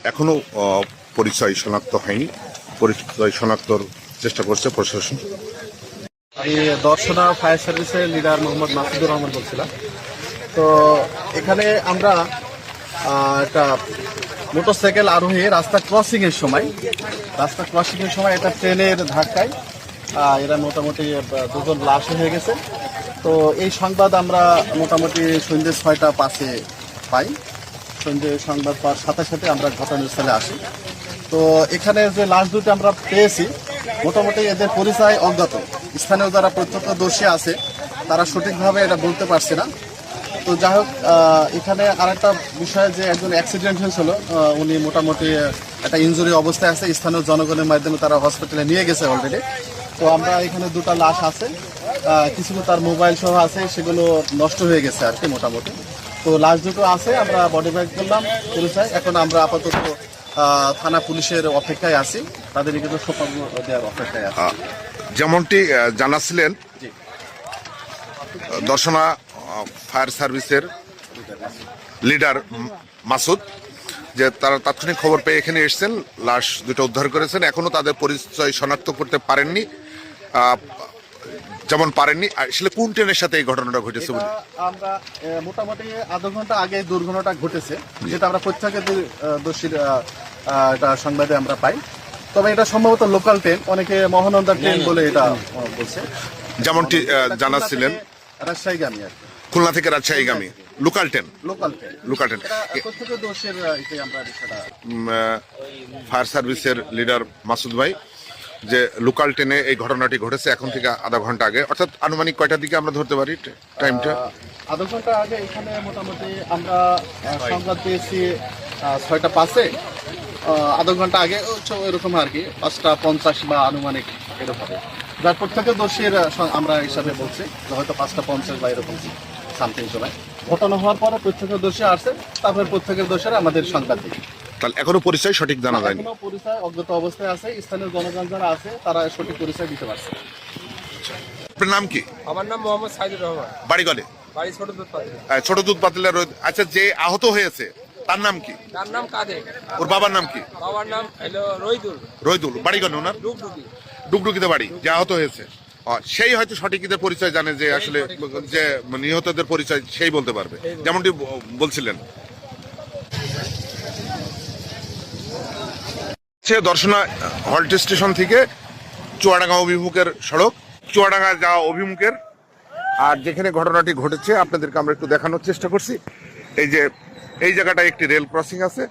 এখনো পরিচয় শনাক্ত হয়নি। পরিচয় শনাক্তর চেষ্টা করছে প্রশাসন। আমি দর্শনা ফায়ার সার্ভিসের লিডার মোহাম্মদ মাসুদুর রহমান বলছিলাম। তো এখানে আমরা একটা মোটরসাইকেল আরোহী রাস্তা ক্রসিং এর সময় একটা ট্রেনের ধাক্কায় এরা মোটামুটি দুজন লাশ হয়ে গেছে। তো এই সংবাদ আমরা মোটামুটি সন্ধ্যে 6টা 5-এ পাই। সন্ধ্যে সংবাদ পাওয়ার সাথে সাথে আমরা ঘটনাস্থলে আসি। তো এখানে যে লাশ দুটো আমরা পেয়েছি, মোটামুটি এদের পরিচয় অজ্ঞাত। স্থানীয় যারা প্রত্যক্ষদর্শী আছে তারা সঠিকভাবে এটা বলতে পারছে না। তো যাই হোক, এখানে আরেকটা বিষয় যে একজন অ্যাক্সিডেন্ট হয়েছিল, উনি মোটামুটি একটা ইনজুরি অবস্থায় আছে। স্থানীয় জনগণের মাধ্যমে তারা হসপিটালে নিয়ে গেছে অলরেডি। তো আমরা এখানে দুটো লাশ আছে, কিছু তার মোবাইল সহ আছে, সেগুলো নষ্ট হয়ে গেছে আর কি মোটামুটি। তো লাশ দুটো আছে, আমরা বডি ব্যাগ করলাম পরিচয়। এখন আমরা আপাতত থানা পুলিশের অপেক্ষায় আছি, তাদের কিন্তু সোপান দেওয়ার অপেক্ষায় আছি। যেমনটি জানাচ্ছিলেন দর্শনা ফায়ার সার্ভিসের লিডার মাসুদ, যে তারা তাৎক্ষণিক খবর পেয়ে এখানে এসেছেন, লাশ দুটো উদ্ধার করেছেন। এখনো তাদের পরিচয় শনাক্ত করতে পারেননি। যেমন পারেননি, আসলে কোন ট্রেনের সাথে এই ঘটনাটা ঘটেছে বলে আমরা মোটামুটি আধা ঘন্টা আগে দুর্ঘটনাটা ঘটেছে, যেটা আমরা প্রত্যক্ষদর্শীর এটা সংবাদে আমরা পাই। তবে এটা সম্ভবত লোকাল ট্রেন, অনেকে মহানন্দা ট্রেন বলে এটা বলছে। যেমনটি জানাচ্ছিলেন রাজশাহীগামী আর কি, খুলনা থেকে রাজশাহীগামী লোকাল ট্রেন। প্রত্যক্ষদর্শীর আমরা বিষয়টা ফায়ার সার্ভিসের লিডার মাসুদ ভাই, যে লোকাল ট্রেনে এই ঘটনাটি ঘটেছে এখন থেকে আধা ঘন্টা আগে, অর্থাৎ আনুমানিক কয়টার দিকে আমরা ধরতে পারি টাইমটা? আধা ঘন্টা আগে এখানে মোটামুটি আমরা সংবাদ পেয়েছি 6টা 5-এ। আধা ঘন্টা আগে এরকম আর কি 5টা 50 বা আনুমানিক এরকম, যার প্রত্যক্ষদর্শীর আমরা হিসাবে বলছি হয়তো 5টা 50 বা এরকম সামথিং সময় ঘটনা হওয়ার পরে প্রত্যক্ষদর্শী আসছে, তারপরে প্রত্যক্ষদর্শীরা আমাদের সংবাদ দিই। তাহলে এখনো পরিচয় সঠিক জানা যায়নি। এখনো পরিচয় অজ্ঞাত অবস্থায় আছে। স্থানীয় জনগণ যারা আছে তারা সঠিক পরিচয় দিতে পারছে। আপনার নাম কি? আমার নাম মোহাম্মদ সাইদুর রহমান। বাড়ি গলে? বাড়ি ছোট দুধ পাতিল। ছোট দুধ পাতিলের। আচ্ছা, যে আহত হয়েছে তার নাম কি? তার নাম কাদের। ওর বাবার নাম কি? বাবার নাম হলো রইদুল। রইদুল। বাড়ি গলে ওনার? ডুগডুগি। ডুগডুগিতে বাড়ি। যে আহত হয়েছে সেই হয়তো সঠিকদের পরিচয় জানে, যে আসলে যে নিহতদের পরিচয় সেই বলতে পারবে, যেমনটি বলছিলেন। সে দর্শনা হল্ট স্টেশন থেকে চুয়াডাঙ্গা অভিমুখের সড়ক, চুয়াডাঙ্গা যাওয়া অভিমুখের। আর যেখানে ঘটনাটি ঘটেছে আপনাদেরকে আমরা একটু দেখানোর চেষ্টা করছি। এই যে এই জায়গাটায় একটি রেল ক্রসিং আছে,